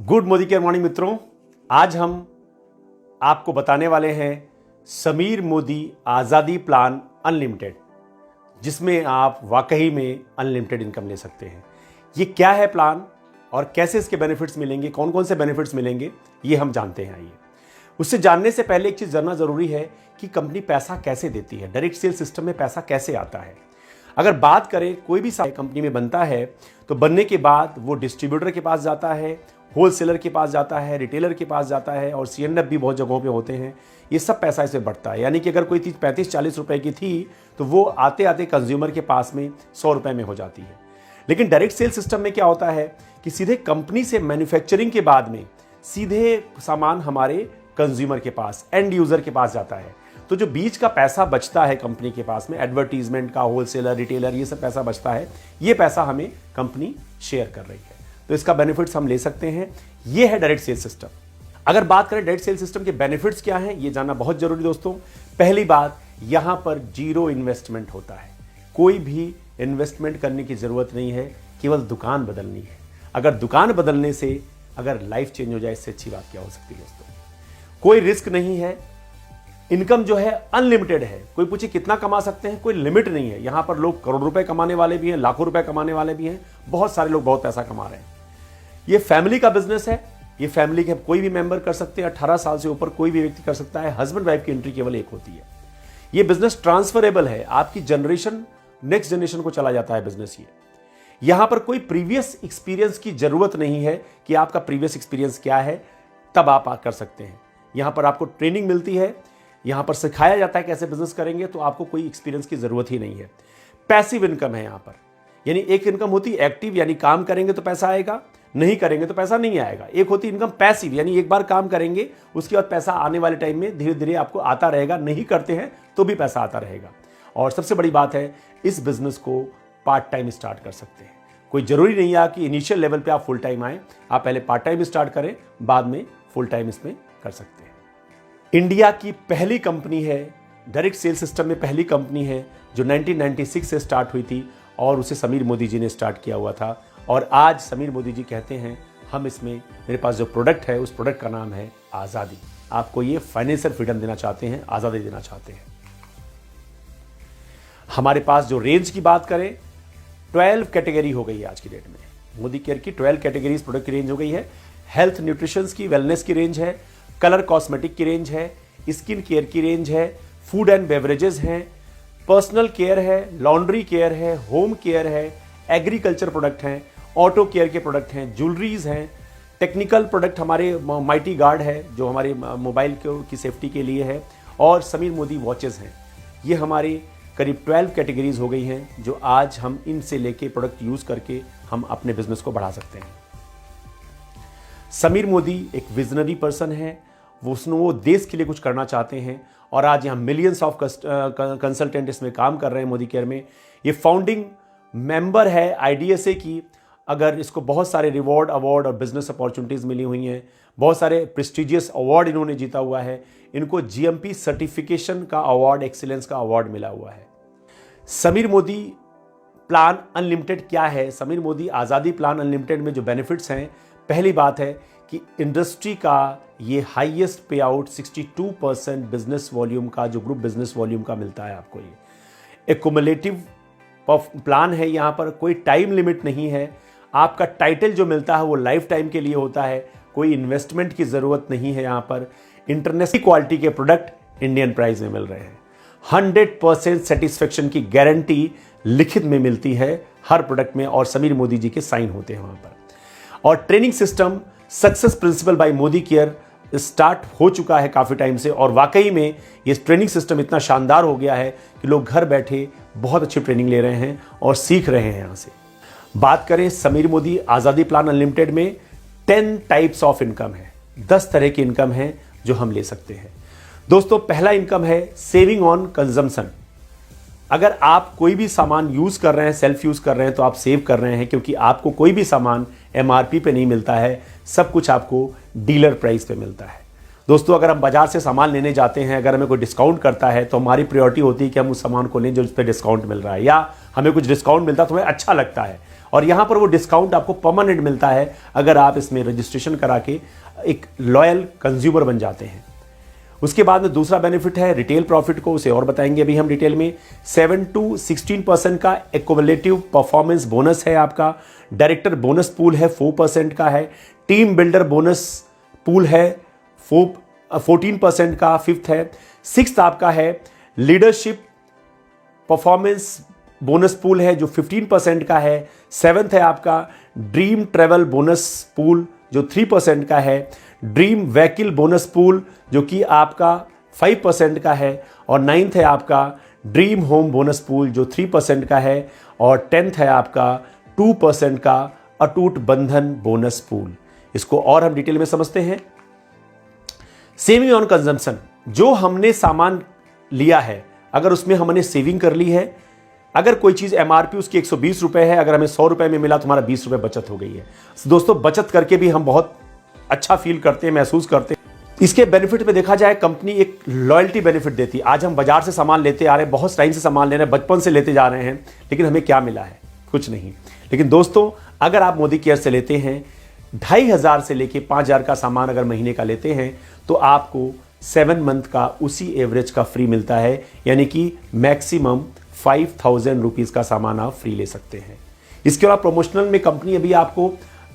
Good Modi care morning मित्रों, आज हम आपको बताने वाले हैं समीर मोदी आज़ादी प्लान अनलिमिटेड, जिसमें आप वाकई में अनलिमिटेड इनकम ले सकते हैं। ये क्या है प्लान और कैसे इसके बेनिफिट्स मिलेंगे, कौन कौन से बेनिफिट्स मिलेंगे, ये हम जानते हैं। आइए, उससे जानने से पहले एक चीज़ जानना ज़रूरी है कि कंपनी पैसा कैसे देती है, डायरेक्ट सेल सिस्टम में पैसा कैसे आता है। अगर बात करें, कोई भी कंपनी में बनता है तो बनने के बाद वो डिस्ट्रीब्यूटर के पास जाता है, होलसेलर के पास जाता है, रिटेलर के पास जाता है और C&F भी बहुत जगहों पे होते हैं। ये सब पैसा इसमें बढ़ता है। यानी कि अगर कोई चीज़ 35-40 रुपए की थी तो वो आते आते कंज्यूमर के पास में 100 रुपए में हो जाती है। लेकिन डायरेक्ट सेल सिस्टम में क्या होता है कि सीधे कंपनी से मैन्युफैक्चरिंग के बाद में सीधे सामान हमारे कंज्यूमर के पास, एंड यूजर के पास जाता है। तो जो बीच का पैसा बचता है कंपनी के पास में, एडवर्टीजमेंट का, होलसेलर, रिटेलर, ये सब पैसा बचता है, ये पैसा हमें कंपनी शेयर कर रही है। तो इसका बेनिफिट्स हम ले सकते हैं। ये है डायरेक्ट सेल सिस्टम। अगर बात करें डायरेक्ट सेल सिस्टम के बेनिफिट्स क्या हैं, ये जानना बहुत जरूरी दोस्तों। पहली बात, यहां पर जीरो इन्वेस्टमेंट होता है। कोई भी इन्वेस्टमेंट करने की जरूरत नहीं है, केवल दुकान बदलनी है। अगर दुकान बदलने से अगर लाइफ चेंज हो जाए, इससे अच्छी बात क्या हो सकती है दोस्तों। कोई रिस्क नहीं है, इनकम जो है अनलिमिटेड है। कोई पूछे कितना कमा सकते हैं, कोई लिमिट नहीं है। यहां पर लोग करोड़ रुपए कमाने वाले भी हैं, लाखों रुपए कमाने वाले भी हैं, बहुत सारे लोग बहुत पैसा कमा रहे हैं। ये फैमिली का बिजनेस है। ये फैमिली के कोई भी मेंबर कर सकते हैं, 18 साल से ऊपर कोई भी व्यक्ति कर सकता है। हस्बैंड वाइफ की एंट्री केवल एक होती है। ये बिजनेस ट्रांसफरेबल है, आपकी जनरेशन नेक्स्ट जनरेशन को चला जाता है बिजनेस। ये यहां पर कोई प्रीवियस एक्सपीरियंस की जरूरत नहीं है कि आपका प्रीवियस एक्सपीरियंस क्या है, तब आप कर सकते हैं। यहां पर आपको ट्रेनिंग मिलती है, यहां पर सिखाया जाता है कैसे बिजनेस करेंगे, तो आपको कोई एक्सपीरियंस की जरूरत ही नहीं है। पैसिव इनकम है यहां पर, यानी एक इनकम होती है एक्टिव, यानी काम करेंगे तो पैसा आएगा, नहीं करेंगे तो पैसा नहीं आएगा। एक होती इनकम पैसिव, यानी एक बार काम करेंगे उसके बाद पैसा आने वाले टाइम में धीरे धीरे आपको आता रहेगा, नहीं करते हैं तो भी पैसा आता रहेगा। और सबसे बड़ी बात है, इस बिजनेस को पार्ट टाइम स्टार्ट कर सकते हैं। कोई जरूरी नहीं है कि इनिशियल लेवल पे आप फुल टाइम आए, आप पहले पार्ट टाइम स्टार्ट करें, बाद में फुल टाइम इसमें कर सकते हैं। इंडिया की पहली कंपनी है, डायरेक्ट सेल सिस्टम में पहली कंपनी है जो 1996 से स्टार्ट हुई थी और उसे समीर मोदी जी ने स्टार्ट किया हुआ था। और आज समीर मोदी जी कहते हैं, हम इसमें, मेरे पास जो प्रोडक्ट है उस प्रोडक्ट का नाम है आज़ादी। आपको ये फाइनेंशियल फ्रीडम देना चाहते हैं, आज़ादी देना चाहते हैं। हमारे पास जो रेंज की बात करें, 12 कैटेगरी हो गई है आज की डेट में। मोदी केयर की 12 कैटेगरीज प्रोडक्ट की रेंज हो गई है। हेल्थ न्यूट्रिशन की, वेलनेस की रेंज है, कलर कॉस्मेटिक की रेंज है, स्किन केयर की रेंज है, फूड एंड बेवरेजेस हैं, पर्सनल केयर है, लॉन्ड्री केयर है, होम केयर है, एग्रीकल्चर प्रोडक्ट हैं, ऑटो केयर के प्रोडक्ट हैं, ज्वेलरीज हैं, टेक्निकल प्रोडक्ट हमारे माइटी गार्ड है जो हमारे मोबाइल की सेफ्टी के लिए है, और समीर मोदी वॉचेस हैं। ये हमारी करीब 12 कैटेगरीज हो गई हैं जो आज हम इनसे लेके प्रोडक्ट यूज करके हम अपने बिजनेस को बढ़ा सकते हैं। समीर मोदी एक विजनरी पर्सन है, वो देश के लिए कुछ करना चाहते हैं और आज यहाँ मिलियंस ऑफ कंसल्टेंट इसमें काम कर रहे हैं मोदी केयर में। ये फाउंडिंग मेंबर है IDSA की। अगर इसको बहुत सारे रिवॉर्ड, अवार्ड और बिजनेस अपॉर्चुनिटीज़ मिली हुई हैं, बहुत सारे प्रेस्टिजियस अवार्ड इन्होंने जीता हुआ है। इनको GMP सर्टिफिकेशन का अवार्ड, एक्सीलेंस का अवार्ड मिला हुआ है। समीर मोदी प्लान अनलिमिटेड क्या है? समीर मोदी आज़ादी प्लान अनलिमिटेड में जो बेनिफिट्स हैं, पहली बात है कि इंडस्ट्री का ये हाईएस्ट पे आउट 62% बिजनेस वॉल्यूम का, जो ग्रुप बिजनेस वॉल्यूम का मिलता है आपको। ये एक्युमुलेटिव प्लान है, यहाँ पर कोई टाइम लिमिट नहीं है। आपका टाइटल जो मिलता है वो लाइफ टाइम के लिए होता है, कोई इन्वेस्टमेंट की ज़रूरत नहीं है। यहाँ पर इंटरनेशनल क्वालिटी के प्रोडक्ट इंडियन प्राइस में मिल रहे हैं। 100% सेटिस्फेक्शन की गारंटी लिखित में मिलती है हर प्रोडक्ट में, और समीर मोदी जी के साइन होते हैं वहाँ पर। और training system success principal bye Modi care start हो चुका है काफ़ी टाइम से, और वाकई में ये ट्रेनिंग सिस्टम इतना शानदार हो गया है कि लोग घर बैठे बहुत अच्छी ट्रेनिंग ले रहे हैं और सीख रहे हैं यहाँ से। बात करें समीर मोदी आज़ादी प्लान अनलिमिटेड में 10 टाइप्स ऑफ इनकम है, 10 तरह की इनकम है जो हम ले सकते हैं दोस्तों। पहला इनकम है सेविंग ऑन कंजम्पशन। अगर आप कोई भी सामान यूज कर रहे हैं, सेल्फ यूज कर रहे हैं, तो आप सेव कर रहे हैं, क्योंकि आपको कोई भी सामान MRP पे नहीं मिलता है, सब कुछ आपको डीलर प्राइस पे मिलता है। दोस्तों, अगर हम बाजार से सामान लेने जाते हैं, अगर हमें कोई डिस्काउंट करता है तो हमारी प्रायोरिटी होती है कि हम उस सामान को लें जो उस पर डिस्काउंट मिल रहा है, या हमें कुछ डिस्काउंट मिलता है तो हमें अच्छा लगता है, और यहां पर वो डिस्काउंट आपको परमानेंट मिलता है अगर आप इसमें रजिस्ट्रेशन करा के एक लॉयल कंज्यूमर बन जाते हैं। उसके बाद में दूसरा बेनिफिट है रिटेल प्रॉफिट को, उसे और बताएंगे अभी हम डिटेल में। 7 to 16% का एक्युमुलेटिव परफॉर्मेंस बोनस है आपका। डायरेक्टर बोनस पूल है 4% का है। टीम बिल्डर बोनस पूल है 14% का, फिफ्थ है। सिक्स्थ आपका है लीडरशिप परफॉर्मेंस बोनस पूल है जो 15% का है। सेवंथ है आपका ड्रीम ट्रेवल बोनस पूल जो 3% का है। ड्रीम व्हीकल बोनस पूल जो कि आपका 5% का है। और नाइन्थ है आपका ड्रीम होम बोनस पूल जो 3% का है। और 10th है आपका 2% का अटूट बंधन बोनस पूल। इसको और हम डिटेल में समझते हैं। सेविंग ऑन कंजम्पशन, जो हमने सामान लिया है अगर उसमें हमने सेविंग कर ली है, अगर कोई चीज एमआरपी उसकी 120 रुपए है, अगर हमें 100 रुपए में मिला तो हमारा 20 रुपए बचत हो गई है। दोस्तों बचत करके भी हम बहुत अच्छा फील करते हैं, महसूस करते हैं। इसके बेनिफिट में देखा जाए कंपनी एक लॉयल्टी बेनिफिट देती है। आज हम बाजार से सामान लेते आ रहे हैं, बहुत टाइम से सामान ले रहे हैं, बचपन से लेते जा रहे हैं, लेकिन हमें क्या मिला है? कुछ नहीं। लेकिन दोस्तों अगर आप मोदी केयर से लेते हैं 2500 से लेके 5000 का सामान अगर महीने का लेते हैं तो आपको 7 मंथ का उसी एवरेज का फ्री मिलता है, यानी कि मैक्सिमम 5000 रुपीज का सामान आप फ्री ले सकते हैं। इसके अलावा प्रोमोशनल में कंपनी अभी आपको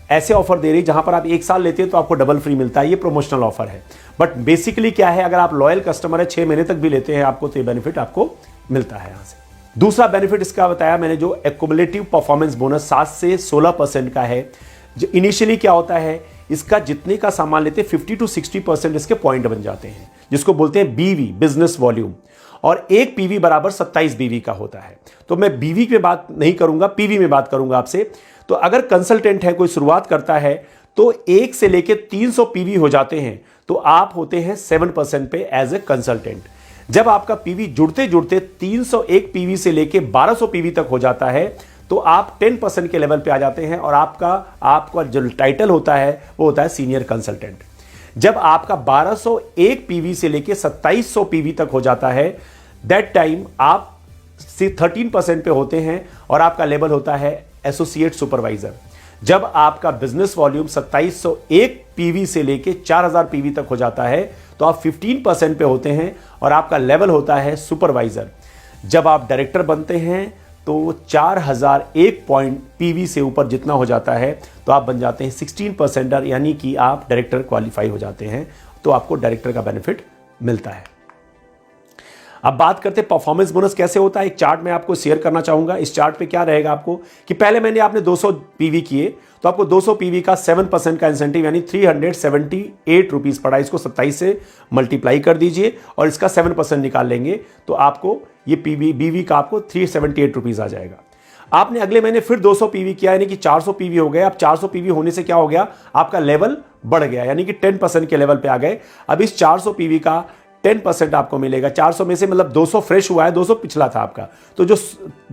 ऐसे ऑफर दे रही है जहां पर आप 1 साल लेते हैं तो आपको डबल फ्री मिलता है। ये प्रोमोशनल ऑफर है, बट बेसिकली क्या है, अगर आप लॉयल कस्टमर है 6 महीने तक भी लेते हैं आपको तो ये बेनिफिट आपको मिलता है यहां से। दूसरा बेनिफिट इसका बताया मैंने जो एक्युमुलेटिव परफॉर्मेंस बोनस 7 से 16% का है। जो इनिशियली क्या होता है, इसका जितने का सामान लेते हैं 50 to 60% इसके पॉइंट बन जाते हैं, जिसको बोलते हैं बीवी, बिजनेस वॉल्यूम। और एक पीवी बराबर 27 बीवी का होता है। तो मैं बीवी पे बात नहीं करूंगा, पीवी में बात करूंगा आपसे। तो अगर कंसल्टेंट है, कोई शुरुआत करता है तो 1 से लेके 300 पीवी हो जाते हैं तो आप होते हैं 7% पे एज ए कंसल्टेंट। जब आपका पीवी जुड़ते जुड़ते 301 पीवी से लेके 1200 पीवी तक हो जाता है तो आप 10% के लेवल पे आ जाते हैं और आपका जो टाइटल होता है वो होता है सीनियर कंसल्टेंट। जब आपका 1201 पीवी से लेके 2700 पीवी तक हो जाता है, दैट टाइम आप 13% पे होते हैं और आपका लेवल होता है एसोसिएट सुपरवाइजर। जब आपका बिजनेस वॉल्यूम 2701 पीवी से लेके 4000 पीवी तक हो जाता है तो आप 15% पे होते हैं और आपका लेवल होता है सुपरवाइजर। जब आप डायरेक्टर बनते हैं तो 4001 पॉइंट पीवी से ऊपर जितना हो जाता है तो आप बन जाते हैं 16%, यानी कि आप डायरेक्टर क्वालिफाई हो जाते हैं, तो आपको डायरेक्टर का बेनिफिट मिलता है। अब बात करते हैं परफॉर्मेंस बोनस कैसे होता है। एक चार्ट मैं आपको शेयर करना चाहूंगा। इस चार्ट पे क्या रहेगा आपको कि पहले मैंने आपने 200 पीवी किए तो आपको 200 पीवी का 7% का इंसेंटिव यानी 378 रुपीज पड़ा। इसको 27 से मल्टीप्लाई कर दीजिए और इसका 7% निकाल लेंगे तो आपको ये बीवी का आपको 378 रुपीज आ जाएगा। आपने अगले महीने फिर 200 पीवी किया यानी कि 400 पीवी हो गए। अब 400 पीवी होने से क्या हो गया, आपका लेवल बढ़ गया, यानी कि 10% के लेवल पे आ गए। अब इस 400 पीवी का 10% आपको मिलेगा। 400 में से मतलब 200 फ्रेश हुआ है, 200 पिछला था आपका, तो जो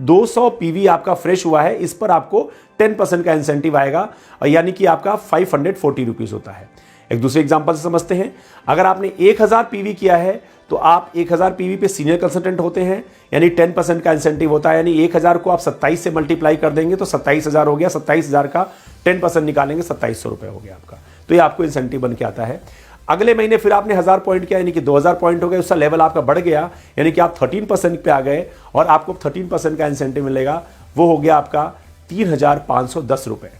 200 पीवी आपका फ्रेश हुआ है इस पर आपको 10% का इंसेंटिव आएगा, यानी कि आपका 540 रुपीज होता है। एक दूसरे एग्जांपल से समझते हैं। अगर आपने 1000 पीवी किया है तो आप 1000 पीवी पे सीनियर कंसल्टेंट होते हैं, यानी 10% का इंसेंटिव होता है, यानी 1000 को आप 27 से मल्टीप्लाई कर देंगे तो 27000 हो गया। 27000 का 10% निकालेंगे 2700 रुपए हो गया आपका, तो ये आपको इंसेंटिव बन के आता है। अगले महीने फिर आपने 1000 पॉइंट किया यानी कि 2000 पॉइंट हो गए, उसका लेवल आपका बढ़ गया यानी कि आप 13% पे आ गए और आपको 13% का इंसेंटिव मिलेगा, वो हो गया आपका 3510 रुपए।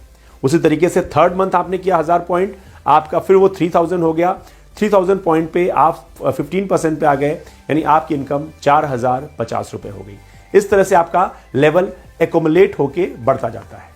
उसी तरीके से थर्ड मंथ आपने किया 1000 पॉइंट, आपका फिर वो 3000 हो गया। 3000 पॉइंट पे आप 15% पे आ गए यानी आपकी इनकम 4050 रुपए हो गई। इस तरह से आपका लेवल एक्युमुलेट होके बढ़ता जाता है।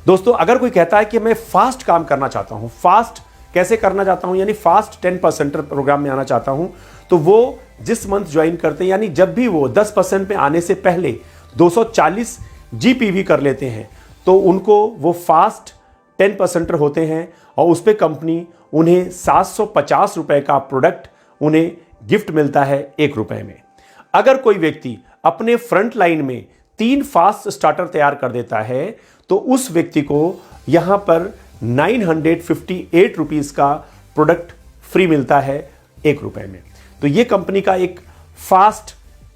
दोस्तों अगर कोई कहता है कि मैं फास्ट काम करना चाहता हूं, फास्ट कैसे करना चाहता हूं, यानी फास्ट 10% प्रोग्राम में आना चाहता हूं, तो वो जिस मंथ ज्वाइन करते हैं यानी जब भी वो 10% पे आने से पहले 240 जीपीवी कर लेते हैं तो उनको वो फास्ट 10% होते हैं और उस पर कंपनी उन्हें 750 रुपए का प्रोडक्ट उन्हें गिफ्ट मिलता है 1 रुपए में। अगर कोई व्यक्ति अपने फ्रंट लाइन में 3 फास्ट स्टार्टर तैयार कर देता है तो उस व्यक्ति को यहां पर 958 रुपीज का प्रोडक्ट फ्री मिलता है 1 रुपए में। तो यह कंपनी का एक फास्ट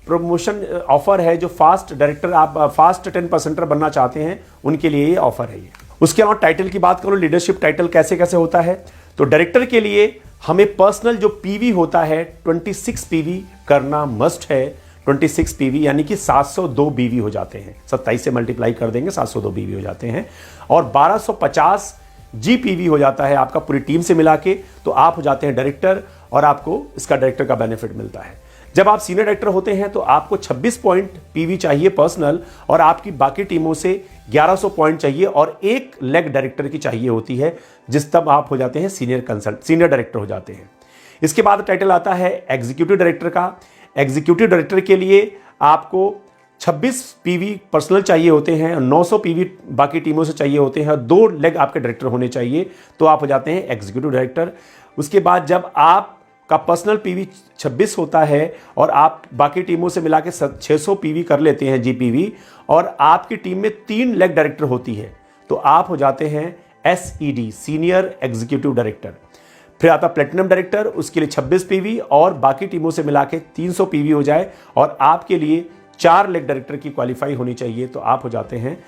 प्रमोशन ऑफर है, जो फास्ट डायरेक्टर, आप फास्ट 10% बनना चाहते हैं उनके लिए ये ऑफर है ये। उसके अलावा टाइटल की बात करूं, लीडरशिप टाइटल कैसे कैसे होता है, तो डायरेक्टर के लिए हमें पर्सनल जो पीवी होता है 26 पीवी करना मस्ट है। 26 पीवी यानी कि 702 बीवी हो जाते हैं, 27 से मल्टीप्लाई कर देंगे 702 बीवी हो जाते हैं, और 1250 जीपीवी हो जाता है आपका पूरी टीम से मिला के। तो आप हो जाते हैं डायरेक्टर और आपको इसका डायरेक्टर का बेनिफिट मिलता है। जब आप सीनियर डायरेक्टर होते हैं तो आपको 26 पॉइंट पीवी चाहिए पर्सनल, और आपकी बाकी टीमों से 1100 पॉइंट चाहिए, और एक लेग डायरेक्टर की चाहिए होती है, जिस तब आप हो जाते हैं सीनियर डायरेक्टर हो जाते हैं। इसके बाद टाइटल आता है एग्जीक्यूटिव डायरेक्टर का। एग्जीक्यूटिव डायरेक्टर के लिए आपको 26 पीवी पर्सनल चाहिए होते हैं, 900 पीवी बाकी टीमों से चाहिए होते हैं, और 2 लेग आपके डायरेक्टर होने चाहिए, तो आप हो जाते हैं एग्जीक्यूटिव डायरेक्टर। उसके बाद जब आपका पर्सनल पीवी 26 होता है और आप बाकी टीमों से मिला के 600 पीवी कर लेते हैं जीपीवी, और आपकी टीम में 3 लेग डायरेक्टर होती है, तो आप हो जाते हैं एसईडी, सीनियर एग्जीक्यूटिव डायरेक्टर। फिर आता प्लेटिनम डायरेक्टर, उसके लिए 26 पीवी और बाकी टीमों से मिला के 300 पीवी हो जाए, और आपके लिए 4 लेग डायरेक्टर की क्वालिफाई होनी चाहिए, तो आप हो जाते हैं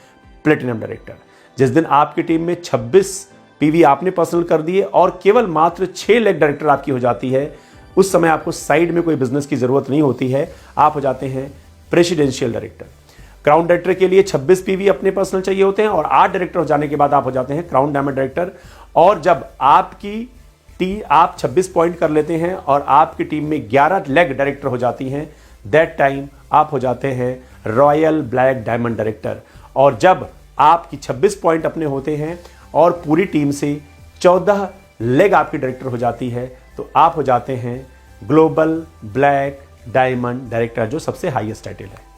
प्लेटिनम डायरेक्टर। जिस दिन आपकी टीम में 26 पीवी आपने पर्सनल कर दिए और केवल मात्र 6 लेग डायरेक्टर आपकी हो जाती है, उस समय आपको साइड में कोई बिजनेस की जरूरत नहीं होती है, आप हो जाते हैं प्रेसिडेंशियल डायरेक्टर। क्राउन डायरेक्टर के लिए 26 पीवी अपने पर्सनल चाहिए होते हैं, और 8 डायरेक्टर हो जाने के बाद आप हो जाते हैं क्राउन डायमंड डायरेक्टर। और जब आप 26 पॉइंट कर लेते हैं और आपकी टीम में 11 लेग डायरेक्टर हो जाती हैं, दैट टाइम आप हो जाते हैं रॉयल ब्लैक डायमंड डायरेक्टर। और जब आपकी 26 पॉइंट अपने होते हैं और पूरी टीम से 14 लेग आपकी डायरेक्टर हो जाती है, तो आप हो जाते हैं ग्लोबल ब्लैक डायमंड डायरेक्टर, जो सबसे हाईएस्ट टाइटल है।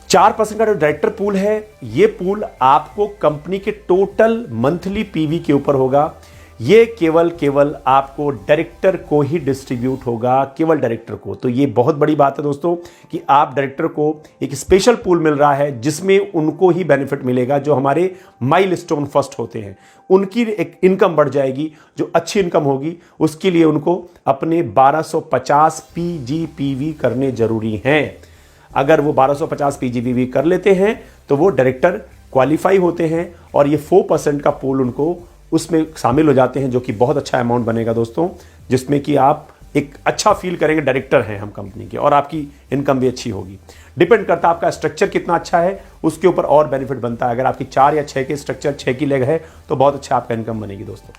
4% का जो डायरेक्टर पूल है, ये पूल आपको कंपनी के टोटल मंथली पीवी के ऊपर होगा। ये केवल आपको डायरेक्टर को ही डिस्ट्रीब्यूट होगा, केवल डायरेक्टर को। तो ये बहुत बड़ी बात है दोस्तों कि आप डायरेक्टर को एक स्पेशल पूल मिल रहा है, जिसमें उनको ही बेनिफिट मिलेगा जो हमारे माइलस्टोन फर्स्ट होते हैं। उनकी एक इनकम बढ़ जाएगी, जो अच्छी इनकम होगी उसके लिए उनको अपने 1250 पीजीपीवी करने जरूरी हैं। अगर वो 1250 पीजीपीवी कर लेते हैं तो वो डायरेक्टर क्वालिफाई होते हैं, और ये 4% का पूल उनको उसमें शामिल हो जाते हैं, जो कि बहुत अच्छा अमाउंट बनेगा दोस्तों, जिसमें कि आप एक अच्छा फील करेंगे डायरेक्टर हैं हम कंपनी के, और आपकी इनकम भी अच्छी होगी। डिपेंड करता है आपका स्ट्रक्चर कितना अच्छा है, उसके ऊपर और बेनिफिट बनता है। अगर आपकी 4 या 6 के स्ट्रक्चर, 6 की लेग है, तो बहुत अच्छा आपका इनकम बनेगी दोस्तों।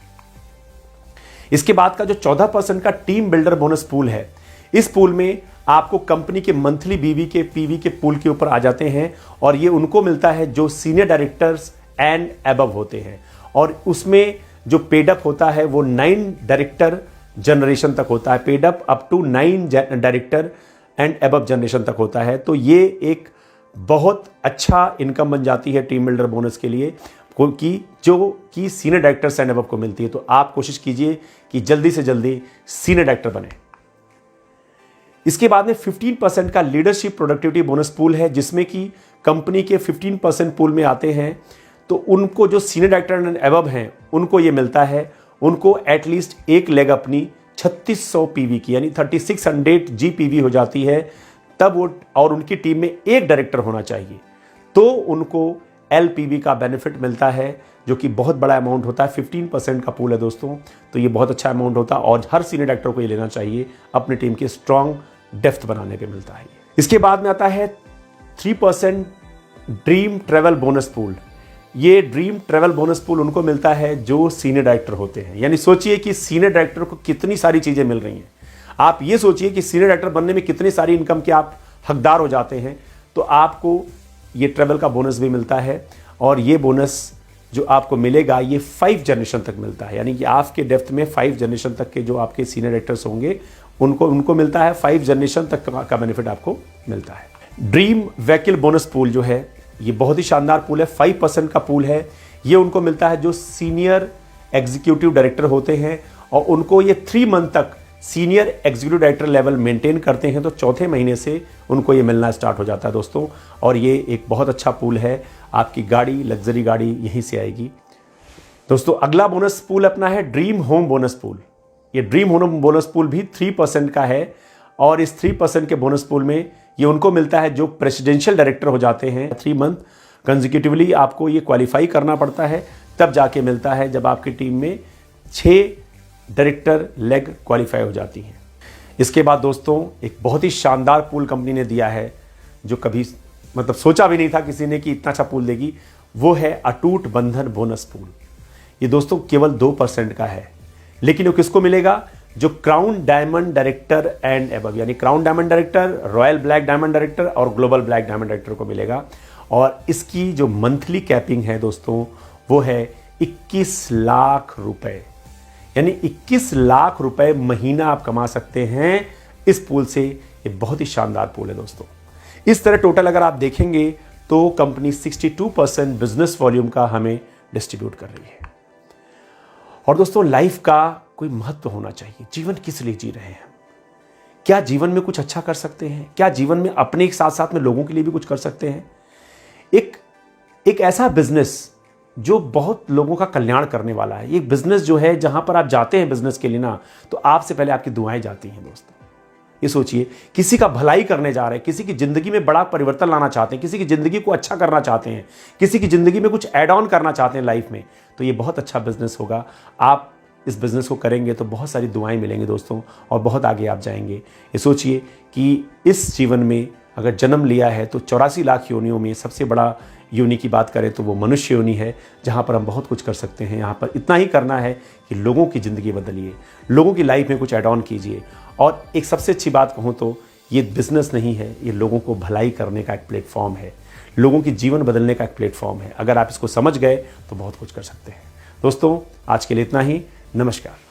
इसके बाद का जो 14% का टीम बिल्डर बोनस पूल है, इस पूल में आपको कंपनी के मंथली पीवी के पूल के ऊपर आ जाते हैं, और ये उनको मिलता है जो सीनियर डायरेक्टर्स एंड अबव होते हैं, और उसमें जो पेडअप होता है वो 9 डायरेक्टर जनरेशन तक होता है। Paid up up to 9 director and above generation तक होता है। तो ये एक बहुत अच्छा इनकम बन जाती है टीम बिल्डर बोनस के लिए, क्योंकि जो कि सीनियर डायरेक्टर्स एंड अबव को मिलती है। तो आप कोशिश कीजिए कि जल्दी से जल्दी सीनियर डायरेक्टर बने। इसके बाद में 15% का लीडरशिप प्रोडक्टिविटी बोनस पूल है, जिसमें कि कंपनी के 15% पूल में आते हैं, तो उनको जो सीनियर डायरेक्टर एंड अबव हैं उनको ये मिलता है। उनको एटलीस्ट एक लेग अपनी 3600 पीवी की, यानी 3600 जीपीवी हो जाती है, तब वो, और उनकी टीम में एक डायरेक्टर होना चाहिए, तो उनको एलपीवी का बेनिफिट मिलता है, जो कि बहुत बड़ा अमाउंट होता है। 15% का पूल है दोस्तों, तो ये बहुत अच्छा अमाउंट होता है, और हर सीनियर डायरेक्टर को ये लेना चाहिए, अपनी टीम के स्ट्रॉन्ग डेप्थ बनाने पे मिलता है। इसके बाद में आता है 3% ड्रीम ट्रेवल बोनस पूल। ये ड्रीम ट्रेवल बोनस पूल उनको मिलता है जो सीनियर डायरेक्टर होते हैं। यानी सोचिए कि सीनियर डायरेक्टर को कितनी सारी चीजें मिल रही हैं। आप ये सोचिए कि सीनियर डायरेक्टर बनने में कितनी सारी इनकम के आप हकदार हो जाते हैं, तो आपको ये ट्रेवल का बोनस भी मिलता है, और ये बोनस जो आपको मिलेगा ये 5 जनरेशन तक मिलता है। यानी कि आपके डेप्थ में 5 जनरेशन तक के जो आपके सीनियर डायरेक्टर्स होंगे उनको मिलता है, 5 जनरेशन तक का बेनिफिट आपको मिलता है। ड्रीम व्हीकल बोनस पूल जो है, ये बहुत ही शानदार पूल है, 5% का पूल है। ये उनको मिलता है जो सीनियर एग्जीक्यूटिव डायरेक्टर होते हैं, और उनको ये 3 मंथ तक senior executive director level maintain करते हैं, तो चौथे महीने से उनको ये मिलना स्टार्ट हो जाता है दोस्तों। और ये एक बहुत अच्छा पूल है, आपकी गाड़ी, लग्जरी गाड़ी यहीं से आएगी दोस्तों। अगला बोनस पूल अपना है ड्रीम होम बोनस पूल। ये ड्रीम होम बोनस पूल भी 3% का है, और इस 3% के बोनस पूल में ये उनको मिलता है जो प्रेसिडेंशियल डायरेक्टर हो जाते हैं। 3 मंथ कंसेक्यूटिवली आपको ये क्वालिफाई करना पड़ता है, तब जाके मिलता है जब आपकी टीम में 6 डायरेक्टर लेग क्वालिफाई हो जाती हैं। इसके बाद दोस्तों एक बहुत ही शानदार पूल कंपनी ने दिया है, जो कभी मतलब सोचा भी नहीं था किसी ने कि इतना अच्छा पूल देगी। वो है अटूट बंधन बोनस पूल। ये दोस्तों केवल 2% का है, लेकिन वो किसको मिलेगा? जो crown diamond director and above, यानी crown diamond director, royal black diamond director और ग्लोबल ब्लैक डायमंड डायरेक्टर को मिलेगा। और इसकी जो मंथली कैपिंग है दोस्तों वो है 21 लाख रुपए, यानी 21 लाख रुपए महीना आप कमा सकते हैं इस पूल से। ये बहुत ही शानदार पूल है दोस्तों। इस तरह टोटल अगर आप देखेंगे तो कंपनी 62% बिजनेस वॉल्यूम का हमें डिस्ट्रीब्यूट कर रही है। और दोस्तों लाइफ का कोई महत्व होना चाहिए। जीवन किस लिए जी रहे हैं? क्या जीवन में कुछ अच्छा कर सकते हैं? क्या जीवन में अपने के साथ साथ में लोगों के लिए भी कुछ कर सकते हैं? एक ऐसा बिजनेस जो बहुत लोगों का कल्याण करने वाला है। ये बिजनेस जो है जहां पर आप जाते हैं बिजनेस के लिए ना, तो आपसे पहले आपकी दुआएं जाती हैं दोस्तों। ये सोचिए, किसी का भलाई करने जा रहे हैं, किसी की जिंदगी में बड़ा परिवर्तन लाना चाहते हैं, किसी की जिंदगी को अच्छा करना चाहते हैं, किसी की जिंदगी में कुछ ऐड ऑन करना चाहते हैं लाइफ में, तो ये बहुत अच्छा बिजनेस होगा। आप इस बिजनेस को करेंगे तो बहुत सारी दुआएं मिलेंगी दोस्तों, और बहुत आगे आप जाएंगे। ये सोचिए कि इस जीवन में अगर जन्म लिया है तो 84 लाख योनियों में सबसे बड़ा योनि की बात करें तो वो मनुष्य योनि है, जहाँ पर हम बहुत कुछ कर सकते हैं। यहाँ पर इतना ही करना है कि लोगों की ज़िंदगी बदलिए, लोगों की लाइफ में कुछ ऐड ऑन कीजिए। और एक सबसे अच्छी बात कहूँ तो ये बिजनेस नहीं है, ये लोगों को भलाई करने का एक प्लेटफॉर्म है, लोगों की जीवन बदलने का एक प्लेटफॉर्म है। अगर आप इसको समझ गए तो बहुत कुछ कर सकते हैं। दोस्तों आज के लिए इतना ही। नमस्कार।